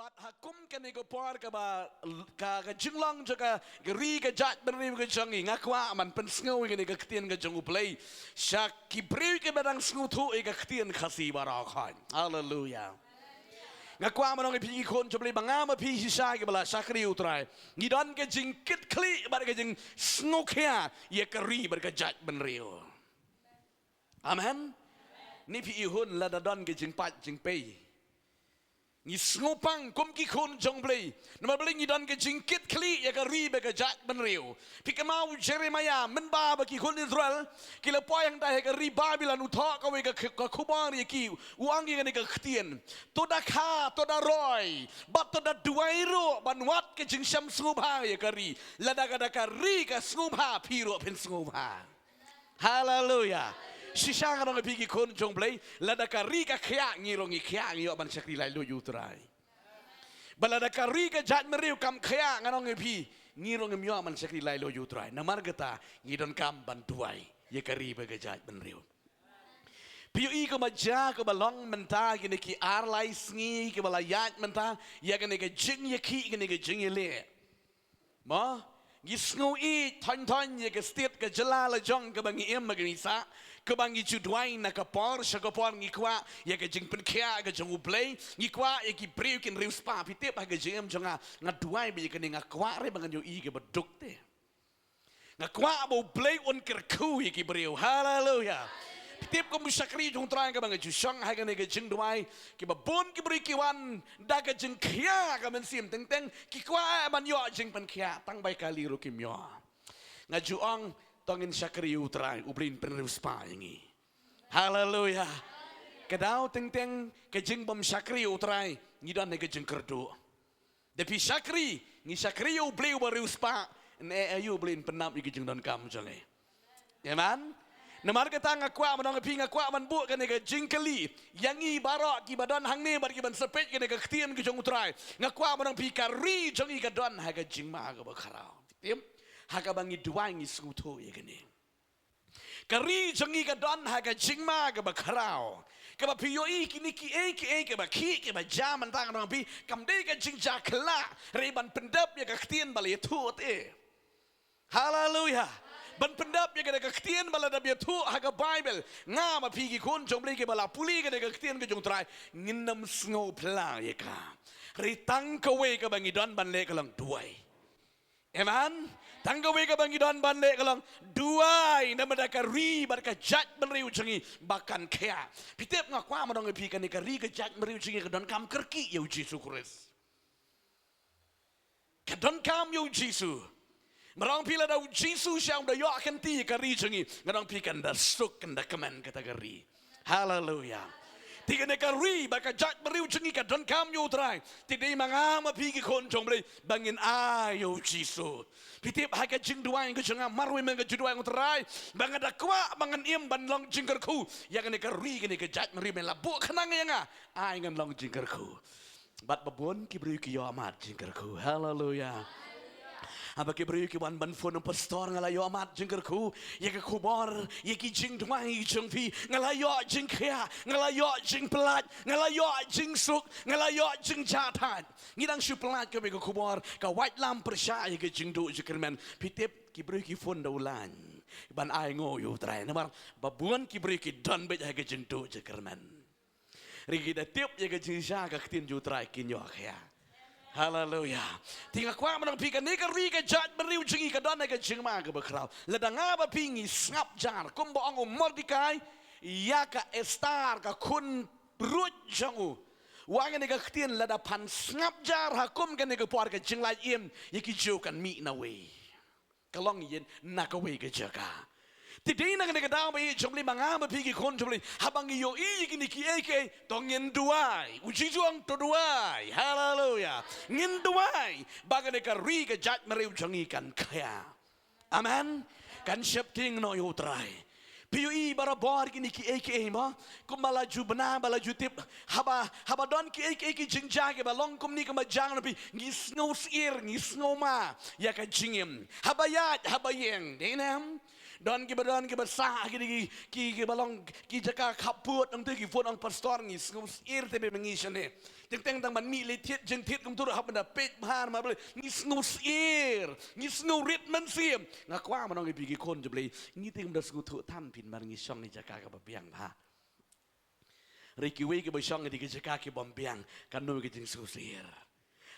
bat hakum kan ego por ka jinglong jaga geri ka jat beri ka jangi ngakwa man pen sngo kan ego ktien ka jangu play syak ki briew ke badang sngu thu ego ktien khasi barakhan hallelujah ngakwa manong pi kon joble bangama pi hisa ke bala sakri utrai ngidon ke jingkit kli bar ke jing sngu kya ye keri bar ka jat benrio amen ni pi ihun la dadon ke jing pat jing pei ni snupang kum ki khun jong blei nama blei ni dan ke jingkit kli ya ka ri be ka jat ben riu pi ka mau Jeremiah men ba ki khun Israel ki le po yang da he ka ri Babylon u tho ka we ka khubang ri ki uang ki ka ktien to da kha to da roi bat to da duai ro ban wat ke jing sam snupha ya ka ri la da ka ri ka snupha pi ro pen snupha hallelujah sisa kan orang pergi kon jong play lada kari ka khia ngirongi khia ngio ban sakri lai lo yutrai balada kari ka jat meriu kam khia ngarong pi ngirong mio man sakri lai lo yutrai namar gata ngidon kam ban tuai ye kari ba ka jat meriu piu I ko maja ko balong menta gini ki ar lai sngi ke bala yat menta ya gani ka jing ye ki gani ka jing ye le ma gisngu I ton ye ka state ka jala la jong ka bangi em magnisa kebangi judwai na kapor sakapor ngikwa ya ke jing pen kya ke jong play ngikwa ya ki briew kin riu spa pitep ha ke jing jonga ngaduai bi ke ngakwa re bangan yo I ke beduk te ngakwa bo play on kerku ya ki briew hallelujah pitep ko musakri jong trai ke bangan ju shang ha ke jing duai ke ba bon ki bri ki wan da ke jing kya ke men sim teng teng ki kwa ban yo jing pen kya tang bai kali ro kim yo ngajuang tongin sakri utrai ubrin penerus pa ini haleluya kedau teng teng ke jing bom sakri utrai ngidan ke jing kerdu depi sakri ni sakri ubli uberus pa ne ayu blin penap ke jing don kam jange amen namar kata ngakwa manong pi ngakwa man bu kan ke jing kali yang I barok ki badon hang ne bar ki ban sepet ke ktien ke jong utrai ngakwa manong pi kari jong I ke don ha ke jingma ke bakhraw tim haka bangi duangi skuto ye gini kari jangi ka don haka jingma ka bakhraw ka ba piyo I kini ki ke ba jaman tang nang pi kam de ka jingja kla reban pendap ye ka ktien bale tu te hallelujah ban pendap ye ka ktien bala da tu haka bible nga ma pi ki kon jomble ke bala puli ka ktien ke jong trai nginam sngo pla ye ka ritang ka we ka bangi don ban le ka lang duai amen tanggawe ka bangi don bande kalang duai na madaka ri barka jat meriu cengi bakan kea pitep ngakwa madong pi kan ka ri ka jat meriu cengi ka don kam kerki yo Jesus Christ ka don kam yo Jesus marang pila da Jesus yang da yo akan ti ka ri cengi ngadong pi kan da suk kan da kaman kata ka ri hallelujah tiga nekari baka jat meriu cengi ka don kam yo trai tidai mangama pigi kon jong blei bangin ayo Jesus pitip haka jing duai ko janga marwe men ka juduai ngutrai bangada kwa bangan im ban long jingkerku yang nekari ke jat meriu men labu khanang yanga ai ngan long jingkerku bat babon ki beriu ki yo amat jingkerku hallelujah apa ke beriu ki ban phone pastor ngalayo amat jingkerku ye ke kubor ye ki jing duai jong pi ngalayo jing kya ngalayo jing pelat ngalayo jing suk ngalayo jing jatan ngidang su pelat ke be kubor ka white lamp persya ye ke jing du jikermen pitip ki beriu ki phone daulan ban ai ngo yu trai namar babuan ki beriu ki don be ke jing du jikermen rigi da tip ye ke jing sha ka tin ju trai kin yo kya hallelujah tinggal kwa menang pi ka ne ka ri ka jat meriu cengi ka don ka jingma ka bakhraw ladang aba pingi ngap jar kumbo ang Mordekai ya ka Estar ka kun rut jangu wangan ka ktien lada pan ngap jar hakum ka ne ka por ka jinglai im yiki jo kan mi na we kalong yin na ka we ka jaka tidai nang ne ka daw be jomli mangama pigi kon jomli habang yo I gini ki eke tongin duai uji juang to duai hallelujah ngin duai baga ne ka ri ka jat meriu jangi kan kaya amen kan shepting no yo trai piu I barabor gini ki eke ma kumala ju bana bala ju tip haba don ki eke jingja ke balong kum ni ka majang no pi ngisno sir ngisno ma ya ka jingim habayat habayeng denam Don ki besar ki balong ki jaka kaput ang tu ki fon ang pastor ni sngus ir te be mengi shane teng tang man mi le tiet jeng tiet kum tu hab na pet bhan ma ble ni sngus ir ni snu rit man sim ngakwa manong pi ki kon je ble ni ting da sku thu tham pin mar ngi shong ni jaka ka ba biang ba Riki we ki ba shong ni ki jaka ki bom biang kan no ki jeng sngus ir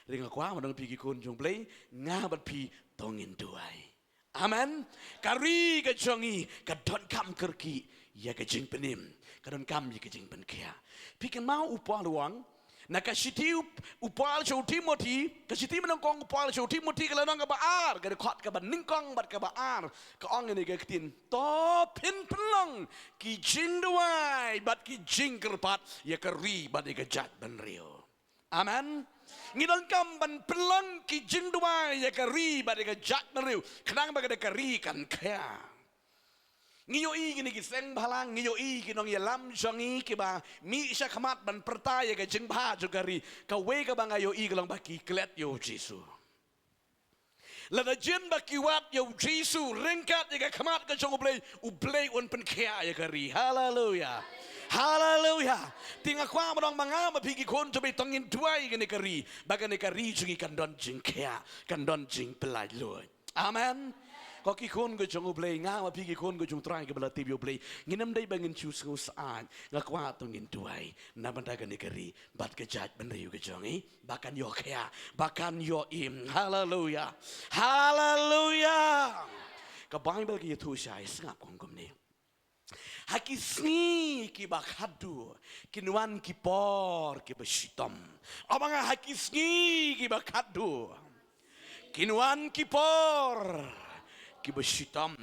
ring ngakwa manong pi ki kon jong ble nga bat pi tongin duai Amen. Kari ka jongi ka don kam kerki ya ka jing penim ka don kam ya ka jing penkia. Pikan mau upal luang na ka siti upal show Timothy ka siti menong kong upal show Timothy ka lanang ka baar ka khot ka ban ningkong bat ka baar ka ong ni ka tin to pin pelong ki jing duai bat ki jing kerpat ya ka ri bat ka jat ban rio. Amen. Ngidon kam ban pelang ki jing dua ya kari ba de jat meriu kenang ba de kari kan kaya ngiyo i gini ki seng balang ngiyo i ki nong ya lam jongi ki ba mi shakhmat ban perta ya ka jing ba jo kari ka we ka ba ngayo i long ba ki klet yo jisu la da jin ba ki wat yo jisu ringkat ya ka khamat ka jong ublei un pen kaya ya kari hallelujah Hallelujah. Tinga kwa marong mga mapigi kon to be tongin tuai gani kari. Baga ni kari jungi kandon jing kaya. Kandon jing pelai loy. Amen. Ko ki kon go jong ublay nga mapigi kon go jong try ke bala tibyo ublay. Nginam day bangin chus go saan. Nga kwa tongin tuai. Nabanda gani kari. Bat ke jat benriu ke jongi. Bakan yo kaya. Bakan yo im. Hallelujah. Hallelujah. Ka Bible ki tu siya isngak kong ni. Hakisni ki bakhadu kinuan ki por ki shitom abanga hakisni ki bakhadu kinuan ki por ki shitom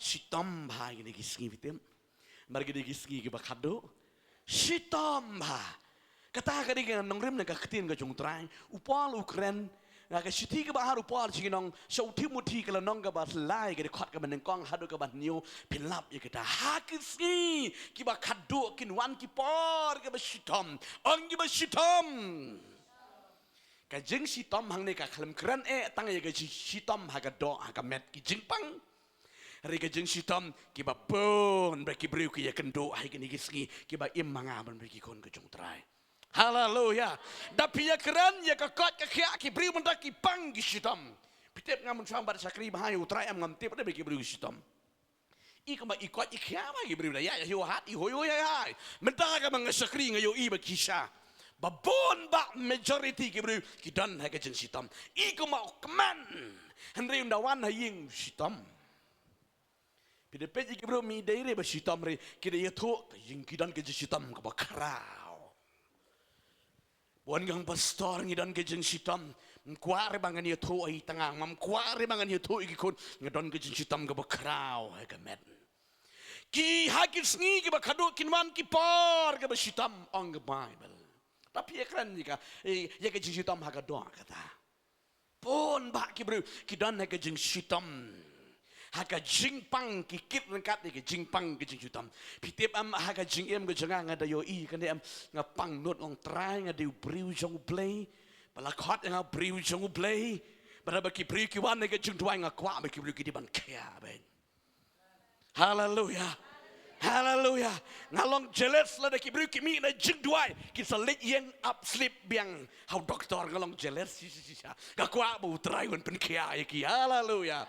shitom bhai ni kisni bitem margi ni kisni ki bakhadu shitom bha kata ka ni nong rim na ka ktin ka jung trai upal ukren na ka shiti ka bahar upal chinong so Timothy ka nong ka ba lai ka khot ka ban kong hadu ka ban new pinlap ya kita hakisi ki ba khadu kin wan ki por ka ba shitom ong ki ba shitom ka jing shitom hang ne ka khalam kran tang ya ka shitom ha ka do ha ka met ki jing pang ri ka jing shitom ki ba bon ba ki briew ki ya kendo ai ki ni ki ba im manga ban ki kon ka jung trai Hallelujah. Tapi ya keren ya kakot kakek ki briew mendak ki pang ki shitom. Pitep ngam chuang bar sakri bahai utrai am ngam tip de ki briew shitom. I ka ma ikot ikya ma ki briew ya ya hat I hoyo ya. Mendak ka mang sakri ngayo I ba kisha. Babon ba majority ki briew ki dan ha ka jeng shitom. I ka ma keman. Henry undawan ha ying shitom. Pitep ki briew mi daire ba shitom re ki de yato ying ki dan ka jeng shitom ka bakhraw. Buan gang pastor ngidan ke jeng shitam kuare bangan ye to ai tanga mam kuare bangan ye to ikon ngadon ke jeng shitam ke bakhraw ha ke met ki hakis ngi ke bakhado kinwan ki par ke shitam on the Bible tapi ekran ni ka ye ke jeng shitam ha ka do kata pon ba ki bro ki dan ha ke jeng shitam haka jingpang ki kit ngat ki jingpang ki jingjutam pitep am haka jingem go janga ngada yo I kan am ngapang not ong try ngada briew jong play bala khot nga briew jong play bara ba ki briew ki wan ga jing twai nga kwa ba ki briew ki di ban kya ben hallelujah hallelujah ngalong jealous la da ki briew ki mi na jing twai ki salit yang up sleep biang how doctor ngalong jealous ga kwa bu try wan pen kya ki hallelujah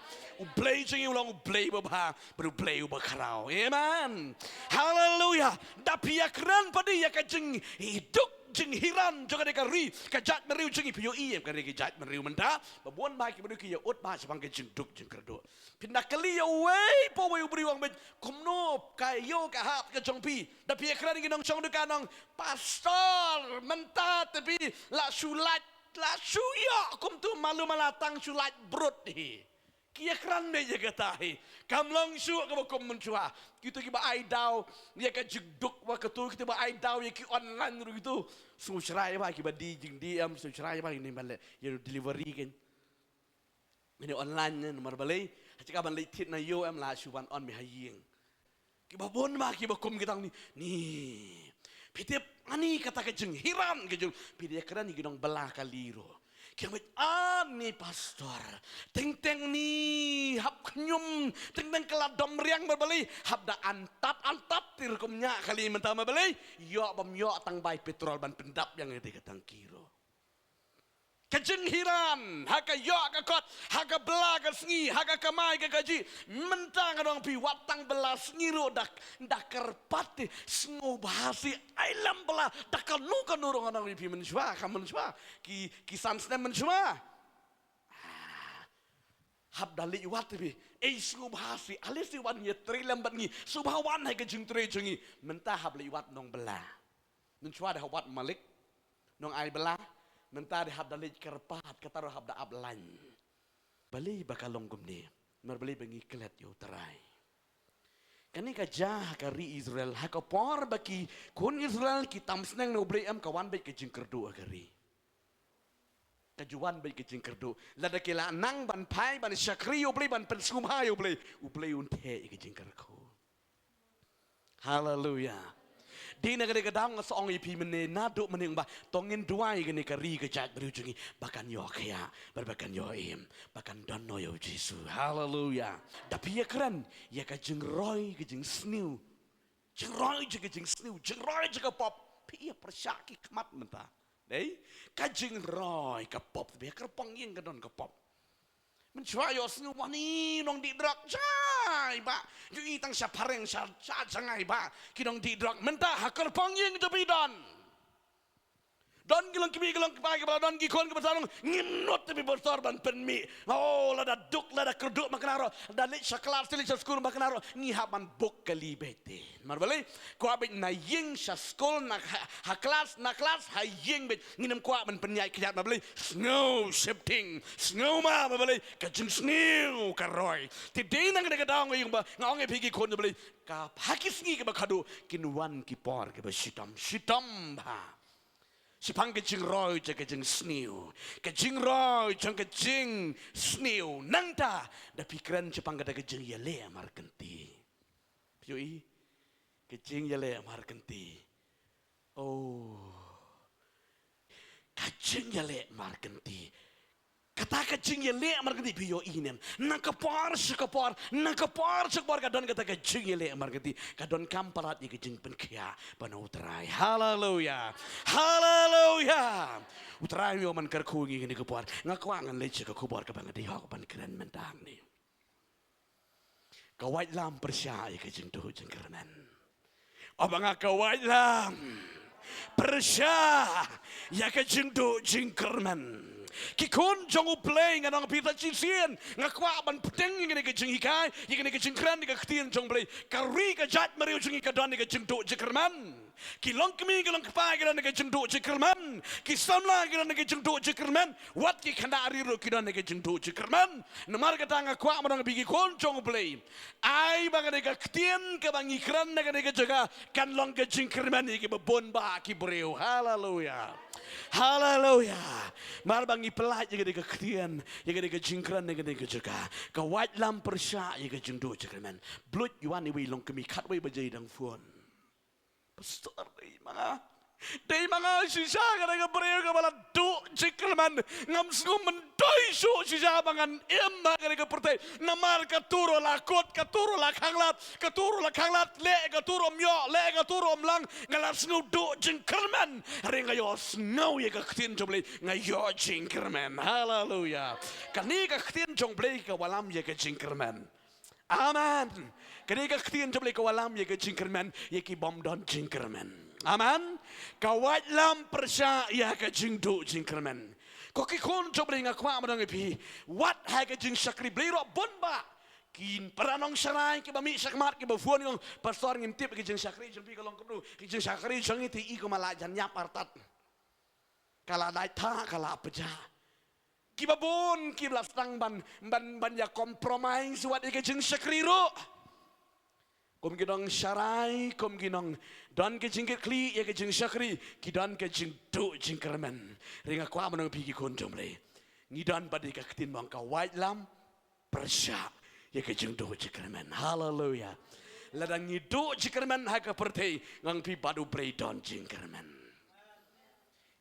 play jing ulong play ba play ba kharau amen hallelujah da pia kran padi ya ka jing hiduk jing hiran joga de kari ka jat meriu jing pio I ka re ki jat meriu menta ba bon ba ki meriu ki ya ot ba sabang ke jing duk jing kerdo pindak kali ya wei po wei beri wang ben komno ka yo ka hap ka jong pi da pia kran ki nong chong de ka nong pastor menta tapi la sulat la suya kum tu malu malatang sulat brut hi kia kran me je katahi kamlong su ka ba kom menchua kita ki ba ai daw ya ka jigduk wa ka tu kita ba ai daw ya ki online ru gitu su shrai ba ki ba di jing di am su shrai ba ni male ya delivery kan ini online nomor balai hacika ban leitit na yo am la su ban on me haying ki ba bon ma ki ba kom kitang ni pitip ani kata ka jing hiran ke jing pide kran ni gidong belah kaliro Kaya ni pastor, teng ni hap kenyum, teng keladom riang berbeli, hap da antap tirkumnya kali mentah berbeli, yok bam yok tang bay petrol ban pendap yang itu ketang kiro. Kejenghiran, haka yok kakot, haka belah ke sengi, haka kamai ke gaji, mentang kadang pi watang belah sengiru dak kerpati, sengu bahasi, ailam belah, dak kanu nurung orang pi menjua, kamu menjua, ki sansne menjua. Hab dali wat pi, sengu bahasi, alis wan ye trilam bangi, subhawan hai kejeng tri jengi, mentah hab liwat nong belah, menjua dah wat malik, nong ai belah. Mentah hab dalit kerpat kata hab da ablan bali bakalong gumni merbali bengi kelet yo terai kani ka jah kari Israel ha ka por baki kun Israel ki tamsneng no bream kawan bai ke jingkerdu agari kajuan bai ke jingkerdu lada kila nang ban pai ban syakri yo bli ban pensum ha yo bli unte ke jingkerku haleluya di negara gedang seong ipi mene naduk mening ba tongin duai gini kari kejat berujungi bahkan yo kaya berbakan yo im bahkan dono yo Yesus haleluya tapi ya keren ya ka jengroy ke jeng sniu jengroy ke jeng sniu jengroy ke pop pi ya persaki kemat mentah dei ka jengroy ke pop be kerpong yeng ke don ke pop mencuai yo sniu wani nong di drak jai ba yu tang sya pareng sya jangai ba kidong di drak mentah hakar pangyeng to bidan don gilang kimi gilang pagi ba don gikon ke basarong nginut te besar ban penmi oh lada duk lada kerduk makanaro dalit syaklar sili skur makanaro ni haban buk kali bete marbale ko abit na yeng sya skol na haklas na klas ha yeng bet nginem ko ban penyai kejat marbale snow shifting snow ma marbale kajeng snow karoy ti ding nang de gadang yung ba ngong e pigi kon marbale ka hakis ngi ke bakadu kinwan ki por ke shitom ba sipang kejing roy kejing sniu kejing roy kejing sniu nangta da pikiran sipang kada kejing yale amar kenti pioi kejing yale amar kenti oh kejing yale amar kenti kata kejing yale amar kenti pio inem nakapar sekapar kadon kata kejing yale amar kenti kadon kamparat ye kejing penkia panutrai haleluya utrai yo man kerku ngi ni kapar ngakwangan lece ka kubar ka bangadi ha ban keren mentang ni kawait lam persya ye kejing tu jeng kerenan abang kawait lam persya ya kejing tu jeng kerenan kikon jong play nganong pita chisien ngakwa ban peteng ngene ke jing hikai ngene ke jing kran ke ktien jong play kari ke jat mariu jing ke don ke jing do jekerman kilong kemi kilong kpa ke don ke jing do jekerman kisamla ke don ke jing do jekerman wat ki khanda ari ro ke don ke jing do jekerman namar ka tanga kwa manong bigi kon jong play ai bang ke ktien ke bang ikran ke jaga kan long ke jing kerman ke bon ba ki briew haleluya mar bang ipelat ye ke krian ye ke jingkran ye ke jaga ka white lam persya ye ke jingdo jekerman blut yuan wi long kemi khat wi bajai dang phone pastor dei mga sisa ka briew ka bala do jekerman ngam sum mendoi so sisa bangan emma ka pertai namar ka turo lakot ka turo lakanglat le ka turo myo le ka turo mlang ngalas ngu do jekerman ringa yo snow ye ka ktin joble ngayo jekerman haleluya kani ka ktin joble ka walam ye ka jekerman amen kani ka ktin joble ka walam ye ka jekerman ye ki bom don jekerman aman kawat lam persya ya ka jingdo jingkerman ko ki kon jobre ngakwa madang pi wat ha ka jing sakri bliro bonba kin paranong sarai ki bami shakhmat ki bafuan ng pastor ngim tip ki jing sakri jing pi kalong kudu ki jing sakri jing ti i ko malajan nya partat kala dai tha kala peja ki babon ki blastang ban ya compromise wat ki jing sakri ro kom ginong sarai kom ginong don ke jingkit kli ye ke jing sakri ki don ke jing do jingkerman ringa kwa manong pigi kon jomle ni don badi ka ktin bang ka white lam persya ye ke jing do jingkerman haleluya ladang ni do jingkerman ha ka pertei ngang pi badu bre don jingkerman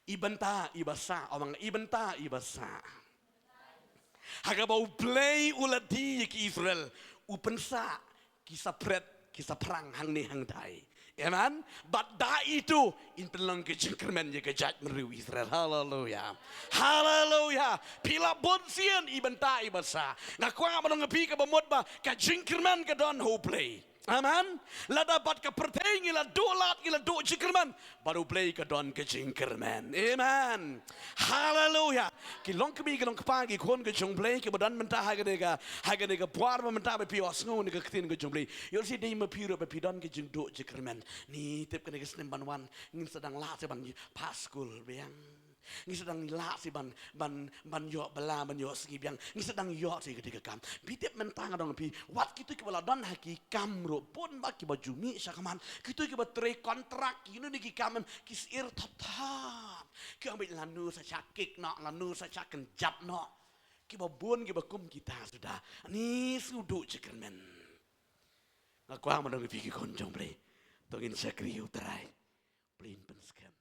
ibenta ibasa omang ibenta ibasa hagabau play uladi ki Israel upensa kisah pret kisah perang hang ni hang dai amen but da itu in pelang ke jengkermen je ke jat meriu Israel haleluya haleluya pila bonsian ibenta ibasa ngakwa manong pi ke bemot ba ke jengkermen ke don ho play amen la dapat ke perteng ila dolat ila do jengkermen baru play ke don ke jengkermen amen haleluya ki long ke pagi kon ke jong play ke badan mentah haga dega puar mentah be pios ngo ne ke tin ke jong play yo si dei ma piro be pidon ke jeng do jengkermen ni tip ke snem banwan ngin sedang la se ban paskul beang ni sedang la si ban yo bala ban yo segi biang ni sedang yo si ketika kam bitip mentang dong pi wat kitu ke bala don haki kam ro pun ba ki baju mi syakaman kitu ke batre kontrak you ni ki kam ki sir top ki ambil lanu sa cakik no lanu sa caken jap no ki babun ki bakum kita sudah ni sudu cekermen aku am dong pi ki konjong bre tongin sakri uterai plain penskem